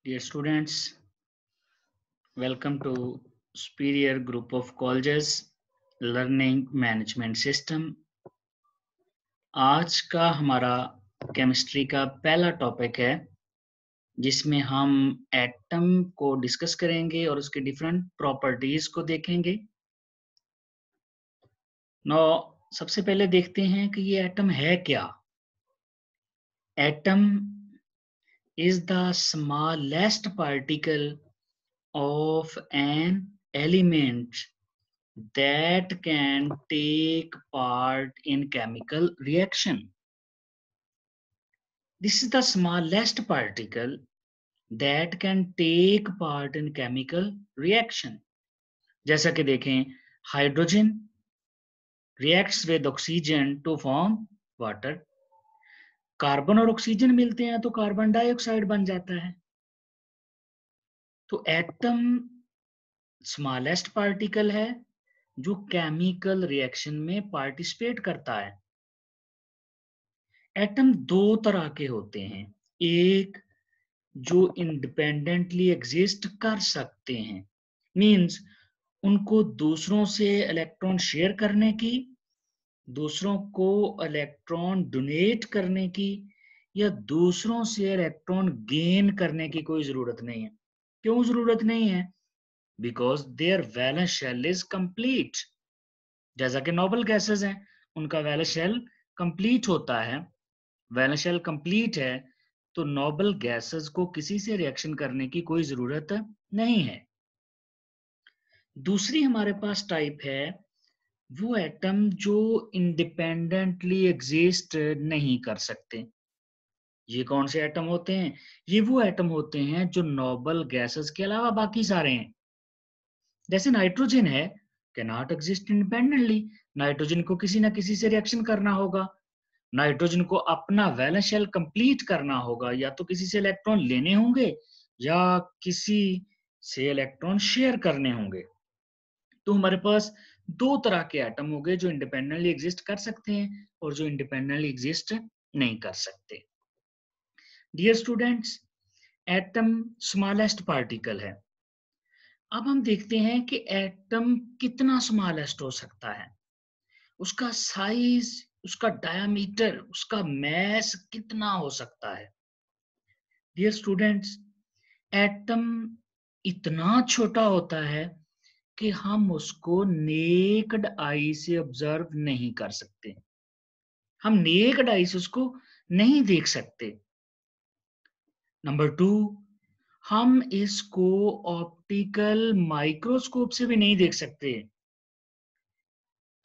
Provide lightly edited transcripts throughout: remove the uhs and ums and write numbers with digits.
Dear students, welcome to Superior Group of Colleges Learning Management System। आज का हमारा chemistry का पहला टॉपिक है जिसमें हम एटम को डिस्कस करेंगे और उसके डिफरेंट प्रॉपर्टीज को देखेंगे। नो सबसे पहले देखते हैं कि ये एटम है क्या। Atom is the smallest particle of an element that can take part in chemical reaction. This is the smallest particle that can take part in chemical reaction. जैसा कि देखें, hydrogen reacts with oxygen to form water. Carbon और oxygen मिलते हैं तो carbon dioxide बन जाता है। तो एटम स्मॉलेस्ट पार्टिकल है जो केमिकल रिएक्शन में पार्टिसिपेट करता है। एटम दो तरह के होते हैं, एक जो इंडिपेंडेंटली एग्जिस्ट कर सकते हैं, मींस उनको दूसरों से इलेक्ट्रॉन शेयर करने की, दूसरों को इलेक्ट्रॉन डोनेट करने की या दूसरों से इलेक्ट्रॉन गेन करने की कोई जरूरत नहीं है। क्यों जरूरत नहीं है? Because there valence shell is complete. जैसा कि नोबल गैसेस हैं, उनका वैलेंस शेल कंप्लीट होता है। वैलेंस शेल कंप्लीट है तो नोबल गैसेस को किसी से रिएक्शन करने की कोई जरूरत नहीं है। दूसरी हमारे पास टाइप है वो एटम जो इंडिपेंडेंटली एग्जिस्ट नहीं कर सकते। ये कौन से एटम होते हैं? ये वो एटम होते हैं जो नोबल गैसेस के अलावा बाकी सारे हैं। जैसे नाइट्रोजन है, can not exist independently. Nitrogen को किसी ना किसी से रिएक्शन करना होगा। नाइट्रोजन को अपना वैलेंस शेल कंप्लीट करना होगा, या तो किसी से इलेक्ट्रॉन लेने होंगे या किसी से इलेक्ट्रॉन शेयर करने होंगे। तो हमारे पास दो तरह के एटम हो गए, जो इंडिपेंडेंटली एग्जिस्ट कर सकते हैं और जो इंडिपेंडेंटली एग्जिस्ट नहीं कर सकते। Dear students, atom smallest particle है। अब हम देखते हैं कि एटम कितना स्मॉलेस्ट हो सकता है, उसका साइज, उसका डायमीटर, उसका मैस कितना हो सकता है। डियर स्टूडेंट्स, एटम इतना छोटा होता है कि हम उसको नेक्ड आई से ऑब्जर्व नहीं कर सकते। हम नेक्ड आई से उसको नहीं देख सकते। नंबर 2, हम इसको ऑप्टिकल माइक्रोस्कोप से भी नहीं देख सकते।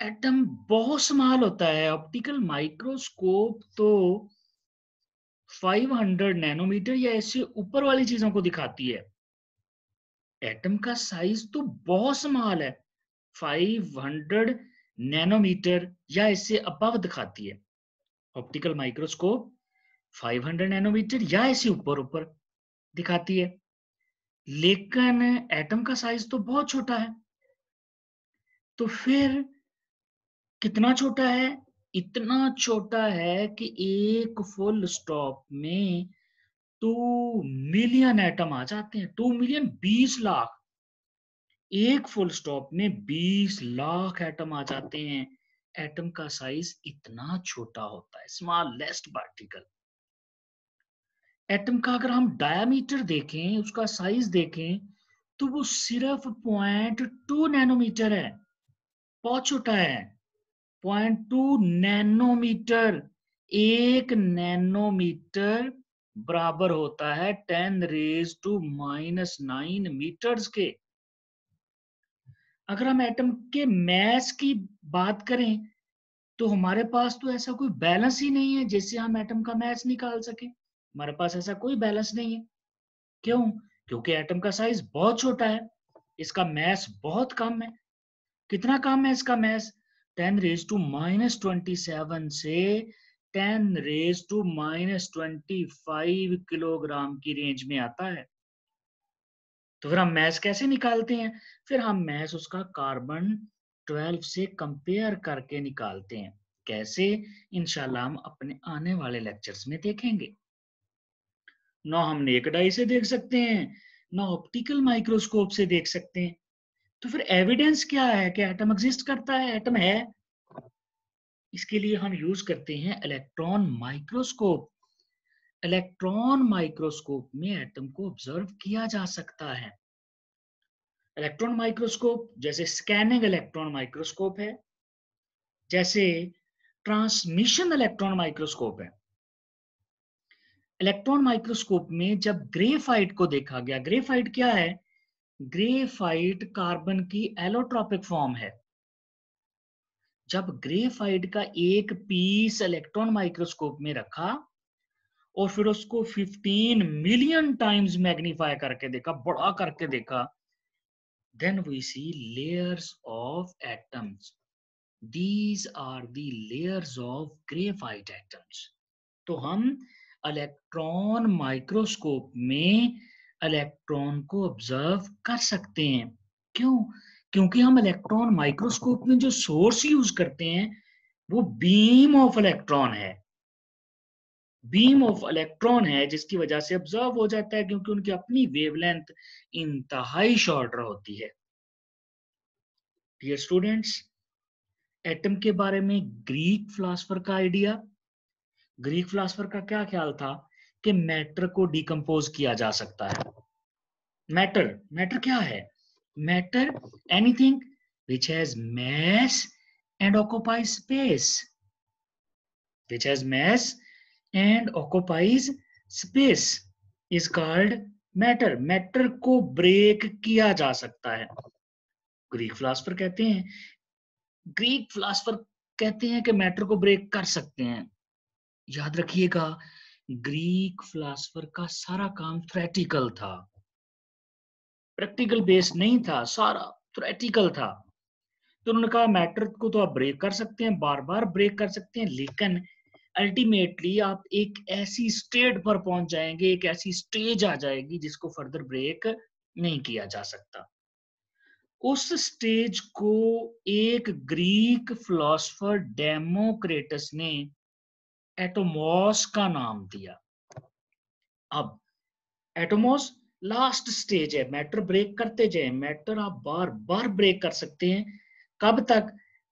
एटम बहुत स्मॉल होता है। ऑप्टिकल माइक्रोस्कोप तो 500 नैनोमीटर या इससे ऊपर वाली चीजों को दिखाती है। एटम का साइज तो बहुत स्मॉल है, 500 नैनोमीटर या इससे अबव दिखाती है। ऑप्टिकल माइक्रोस्कोप 500 नैनोमीटर या इससे ऊपर ऊपर दिखाती है, लेकिन एटम का साइज तो बहुत छोटा है। तो फिर कितना छोटा है? इतना छोटा है कि एक फुल स्टॉप में 2 मिलियन एटम आ जाते हैं। 2 मिलियन 20 लाख। एक फुल स्टॉप में 20 लाख एटम आ जाते हैं। एटम का साइज इतना छोटा होता है, स्मॉलेस्ट पार्टिकल। एटम का अगर हम डायमीटर देखें, उसका साइज देखें, तो वो सिर्फ 0.2 नैनोमीटर है। बहुत छोटा है। 0.2 नैनोमीटर। एक नैनोमीटर बराबर होता है 10⁻⁻⁹ मीटर्स के। अगर हम एटम के मैस की बात करें तो हमारे पास तो ऐसा कोई बैलेंस ही नहीं है जिससे हम एटम का मैस निकाल सके। हमारे पास ऐसा कोई बैलेंस नहीं है। क्यों? क्योंकि एटम का साइज बहुत छोटा है, इसका मैस बहुत कम है। कितना कम है इसका मैस? 10⁻⁻27 से 10⁻⁻25 किलोग्राम की रेंज में आता है। तो फिर हम मैस कैसे निकालते हैं? फिर हम मैस उसका कार्बन 12 से कंपेयर करके निकालते हैं। कैसे? इंशाल्लाह हम अपने आने वाले लेक्चर्स में देखेंगे। ना हम नेकेड आई से देख सकते हैं, ना ऑप्टिकल माइक्रोस्कोप से देख सकते हैं। तो फिर एविडेंस क्या है कि एटम एग्जिस्ट करता है, एटम है? इसके लिए हम यूज करते हैं इलेक्ट्रॉन माइक्रोस्कोप। इलेक्ट्रॉन माइक्रोस्कोप में एटम को ऑब्जर्व किया जा सकता है। इलेक्ट्रॉन माइक्रोस्कोप जैसे स्कैनिंग इलेक्ट्रॉन माइक्रोस्कोप है, जैसे ट्रांसमिशन इलेक्ट्रॉन माइक्रोस्कोप है। इलेक्ट्रॉन माइक्रोस्कोप में जब ग्रेफाइट को देखा गया, ग्रेफाइट क्या है? ग्रेफाइट कार्बन की एलोट्रॉपिक फॉर्म है। जब ग्रेफाइट का एक पीस इलेक्ट्रॉन माइक्रोस्कोप में रखा और फिर उसको 15 मिलियन टाइम्स मैग्नीफाई करके देखा, बड़ा करके देखा, then we see layers of atoms. These are the layers of graphite atoms. तो हम इलेक्ट्रॉन माइक्रोस्कोप में इलेक्ट्रॉन को ऑब्जर्व कर सकते हैं। क्यों? क्योंकि हम इलेक्ट्रॉन माइक्रोस्कोप में जो सोर्स यूज करते हैं वो बीम ऑफ इलेक्ट्रॉन है। बीम ऑफ इलेक्ट्रॉन है जिसकी वजह से ऑब्जर्व हो जाता है, क्योंकि उनकी अपनी वेवलेंथ इंतहाई शॉर्टर होती है। डियर स्टूडेंट्स, एटम के बारे में ग्रीक फिलोसोफर का आइडिया, ग्रीक फिलोसोफर का क्या ख्याल था कि मैटर को डिकम्पोज किया जा सकता है। मैटर, मैटर क्या है? Matter anything which has mass and occupies space, which has mass and occupies space is called matter. Matter को ब्रेक किया जा सकता है। ग्रीक फिलोसोफर कहते हैं, ग्रीक फिलोसोफर कहते हैं कि मैटर को ब्रेक कर सकते हैं। याद रखिएगा, ग्रीक फिलोसोफर का सारा काम थ्योरेटिकल था, प्रैक्टिकल बेस नहीं था, सारा थ्योरेटिकल था। तो उन्होंने कहा मैटर को तो आप ब्रेक कर सकते हैं, बार बार ब्रेक कर सकते हैं, लेकिन अल्टीमेटली आप एक ऐसी स्टेट पर पहुंच जाएंगे, एक ऐसी स्टेज आ जाएगी जिसको फर्दर ब्रेक नहीं किया जा सकता। उस स्टेज को एक ग्रीक फिलोसोफर डेमोक्रेटस ने एटोमॉस का नाम दिया। अब एटोमॉस लास्ट स्टेज है, मैटर ब्रेक करते जाए, मैटर आप बार बार ब्रेक कर सकते हैं। कब तक?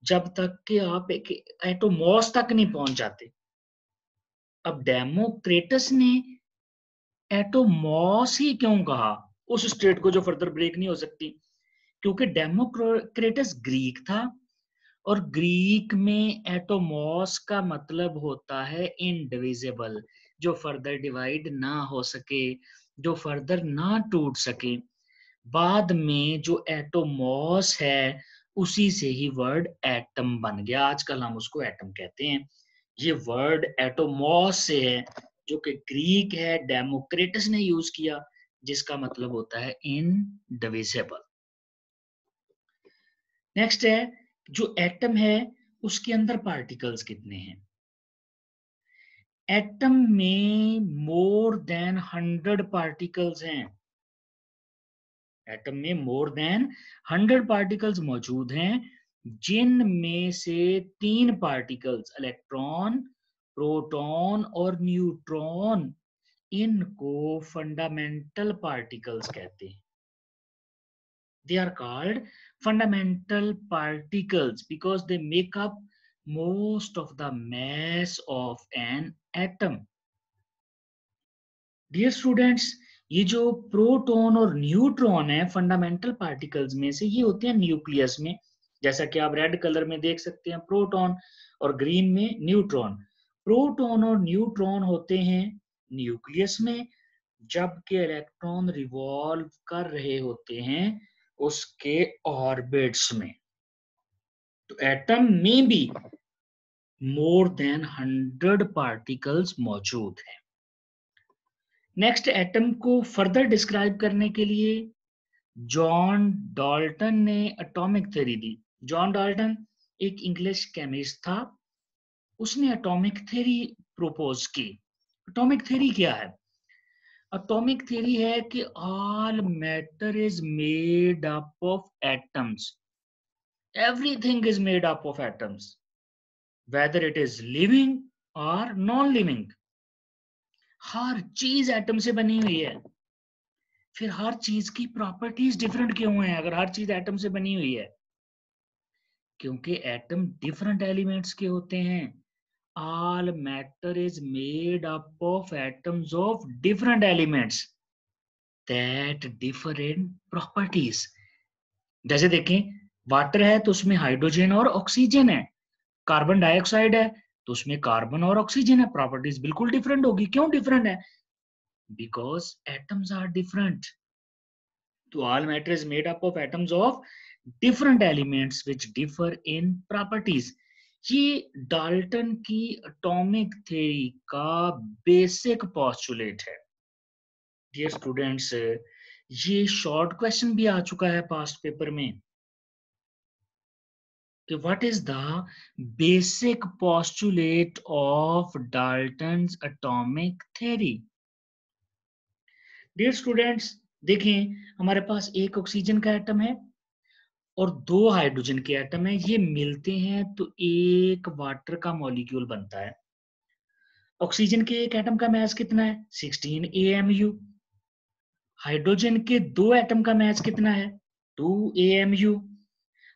जब तक कि आप एक एटोमॉस तक नहीं पहुंच जाते। अब डेमोक्रेटस ने एटोमॉस ही क्यों कहा उस स्टेट को जो फर्दर ब्रेक नहीं हो सकती? क्योंकि डेमोक्रेटस ग्रीक था और ग्रीक में एटोमॉस का मतलब होता है इनडिविजिबल, जो फर्दर डिवाइड ना हो सके, जो फर्दर ना टूट सके। बाद में जो एटोमॉस है उसी से ही वर्ड एटम बन गया, आजकल हम उसको एटम कहते हैं। ये वर्ड एटोमॉस से है, जो कि ग्रीक है, डेमोक्रेटस ने यूज किया, जिसका मतलब होता है इनडिविजिबल। नेक्स्ट है, जो एटम है उसके अंदर पार्टिकल्स कितने हैं? एटम में मोर देन 100 पार्टिकल्स हैं। एटम में मोर देन 100 पार्टिकल्स मौजूद हैं, जिनमें से 3 पार्टिकल्स इलेक्ट्रॉन, प्रोटॉन और न्यूट्रॉन, इनको फंडामेंटल पार्टिकल्स कहते हैं। They are called fundamental particles because they make up most of the mass of an atom. Dear students, ये जो प्रोटॉन और न्यूट्रॉन है फंडामेंटल पार्टिकल्स में से, ये होते हैं न्यूक्लियस में। जैसा कि आप रेड कलर में देख सकते हैं प्रोटॉन और ग्रीन में न्यूट्रॉन। प्रोटॉन और न्यूट्रॉन होते हैं न्यूक्लियस में, जबकि इलेक्ट्रॉन रिवॉल्व कर रहे होते हैं उसके ऑर्बिट्स में। तो एटम में भी मोर देन 100 पार्टिकल्स मौजूद हैं। नेक्स्ट, एटम को फर्दर डिस्क्राइब करने के लिए जॉन डाल्टन ने एटॉमिक थ्योरी दी। जॉन डाल्टन एक इंग्लिश केमिस्ट था, उसने एटॉमिक थ्योरी प्रोपोज की। एटॉमिक थ्योरी क्या है? एटॉमिक थ्योरी है कि all matter is made up of atoms. Everything is made up of atoms, whether it is living or non-living. हर चीज atom से बनी हुई है। फिर हर चीज की प्रॉपर्टीज डिफरेंट क्यों है अगर हर चीज एटम से बनी हुई है? क्योंकि एटम डिफरेंट एलिमेंट्स के होते हैं। All matter is made up of atoms of different elements that differ in properties. जैसे देखें, वाटर है तो उसमें हाइड्रोजन और ऑक्सीजन है। कार्बन डाइऑक्साइड है तो उसमें कार्बन और ऑक्सीजन है। प्रॉपर्टीज बिल्कुल डिफरेंट होगी। क्यों डिफरेंट है? Because atoms are different. तो all matter is made up of atoms of different elements which differ in properties। ये डाल्टन की एटॉमिक थ्योरी का बेसिक पोस्टुलेट है। डियर स्टूडेंट्स, ये शॉर्ट क्वेश्चन भी आ चुका है पास्ट पेपर में कि what is the basic postulate of Dalton's atomic theory. Dear students, देखें, हमारे पास एक ऑक्सीजन का एटम है और दो हाइड्रोजन के एटम है। ये मिलते हैं तो एक वाटर का मॉलिक्यूल बनता है। ऑक्सीजन के एक एटम का मास कितना है? 16 AMU। हाइड्रोजन के दो एटम का मास कितना है? 2 AMU।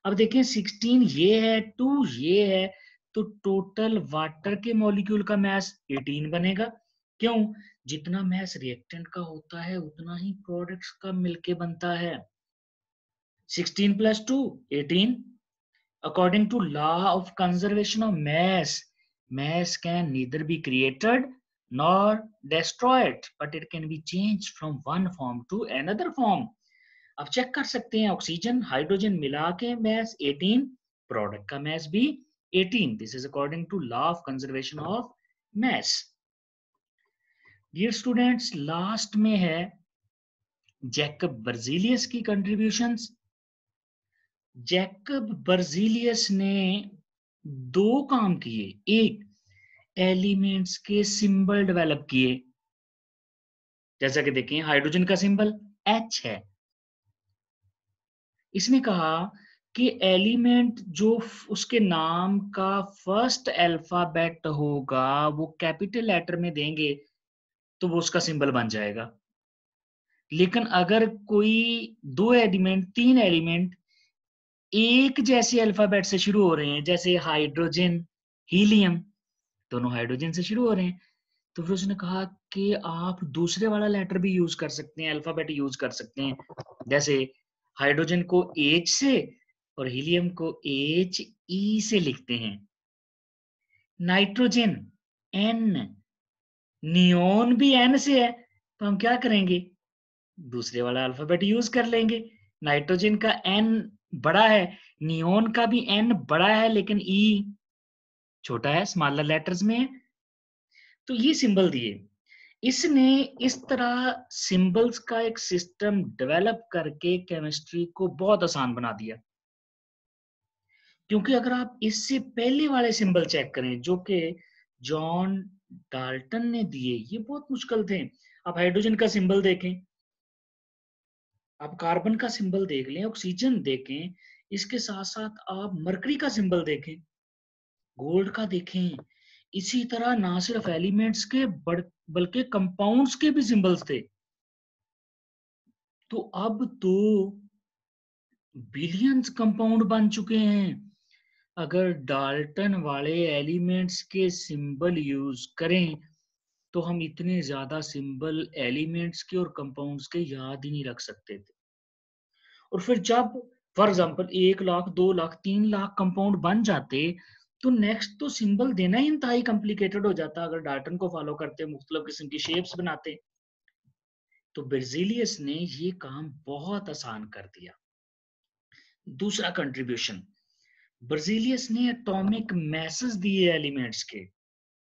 अब देखें, 16 ये है, 2 ये है, तो टोटल वाटर के मॉलिक्यूल का मास 18 बनेगा। क्यों? जितना मास रिएक्टेंट का होता है उतना ही प्रोडक्ट्स का मिलके बनता है। 16 + 2 18। According to law of conservation of mass, mass can neither be created nor destroyed, but it can be changed from one form to another form। अब चेक कर सकते हैं, ऑक्सीजन हाइड्रोजन मिला के mass 18, प्रोडक्ट का mass भी 18। This is according to law of conservation of mass। Dear students, last में है जैकब बर्जीलियस की कंट्रीब्यूशंस। जैकब बर्जीलियस ने दो काम किए। एक, एलिमेंट्स के सिंबल डेवलप किए। जैसा कि देखें, हाइड्रोजन का सिंबल H है। इसने कहा कि एलिमेंट जो उसके नाम का फर्स्ट अल्फाबेट होगा वो कैपिटल लेटर में देंगे तो वो उसका सिंबल बन जाएगा। लेकिन अगर कोई दो एलिमेंट, तीन एलिमेंट एक जैसे अल्फाबेट से शुरू हो रहे हैं, जैसे हाइड्रोजन, हीलियम, दोनों हाइड्रोजन से शुरू हो रहे हैं, तो फिर उसने कहा कि आप दूसरे वाला लेटर भी यूज कर सकते हैं, अल्फाबेट यूज कर सकते हैं। जैसे हाइड्रोजन को H से और हीलियम को HE से लिखते हैं। नाइट्रोजन N, नियोन भी N से है, तो हम क्या करेंगे? दूसरे वाला अल्फाबेट यूज कर लेंगे। नाइट्रोजन का N बड़ा है, नियोन का भी N बड़ा है, लेकिन E छोटा है, स्मॉलर लेटर्स में है। तो ये सिंबल दिए। इसने इस तरह सिंबल्स का एक सिस्टम डेवलप करके केमिस्ट्री को बहुत आसान बना दिया। क्योंकि अगर आप इससे पहले वाले सिंबल चेक करें जो कि जॉन डाल्टन ने दिए, ये बहुत मुश्किल थे। आप हाइड्रोजन का सिंबल देखें, आप कार्बन का सिंबल देख लें, ऑक्सीजन देखें, इसके साथ साथ आप मरकरी का सिंबल देखें, गोल्ड का देखें। इसी तरह ना सिर्फ एलिमेंट्स के बल्कि कंपाउंड्स के भी सिंबल्स थे। तो अब तो बिलियंस कंपाउंड बन चुके हैं। अगर डाल्टन वाले एलिमेंट्स के सिंबल यूज करें तो हम इतने ज्यादा सिंबल एलिमेंट्स के और कंपाउंड्स के याद ही नहीं रख सकते थे। और फिर जब for example 1 lakh, 2 lakh, 3 lakh compound बन जाते तो नेक्स्ट तो सिंबल देना ही इंतहाई कॉम्प्लिकेटेड हो जाता। अगर डाल्टन को फॉलो करते, मुख्तलिफ किस्म की शेप्स बनाते, तो बेrzelius ने ये काम बहुत आसान कर दिया। दूसरा कंट्रीब्यूशन, बेrzelius ने एटॉमिक मैसेज दिए एलिमेंट्स के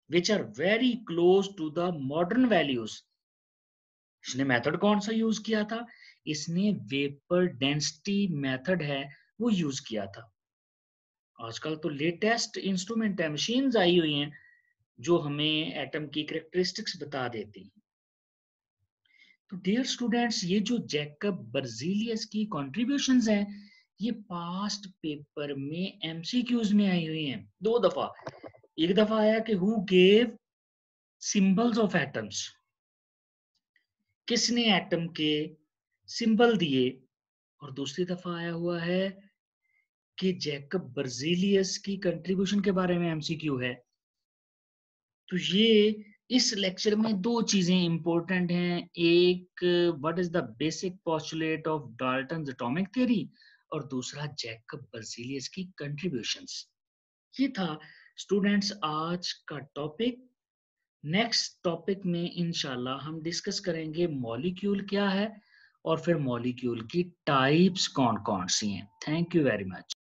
which are very close to the modern values। इसने मेथड कौन सा यूज किया था? इसने वेपर डेंसिटी मेथड है वो यूज किया था। आजकल तो लेटेस्ट इंस्ट्रूमेंट है, मशीन्स आई हुई हैं जो हमें एटम की कैरेक्टरिस्टिक्स बता देती हैं। तो डियर स्टूडेंट्स, ये जो जैकब बर्जीलियस की कॉन्ट्रीब्यूशंस हैं, ये पास्ट पेपर में एमसीक्यूज में आई हुई हैं 2 दफा। एक दफा आया कि who gave symbols of atoms, किसने एटम के सिंबल दिए, और दूसरी दफा आया हुआ है कि जैकब बर्जीलियस की कंट्रीब्यूशन के बारे में एमसीक्यू है। तो ये इस लेक्चर में दो चीजें इंपॉर्टेंट हैं। एक, what is the basic postulate of Dalton's atomic theory, और दूसरा जैकब बर्जीलियस की कंट्रीब्यूशंस। ये था स्टूडेंट्स आज का टॉपिक। नेक्स्ट टॉपिक में इंशाल्लाह हम डिस्कस करेंगे मॉलिक्यूल क्या है, और फिर मॉलिक्यूल की टाइप्स कौन कौन सी हैं। Thank you very much.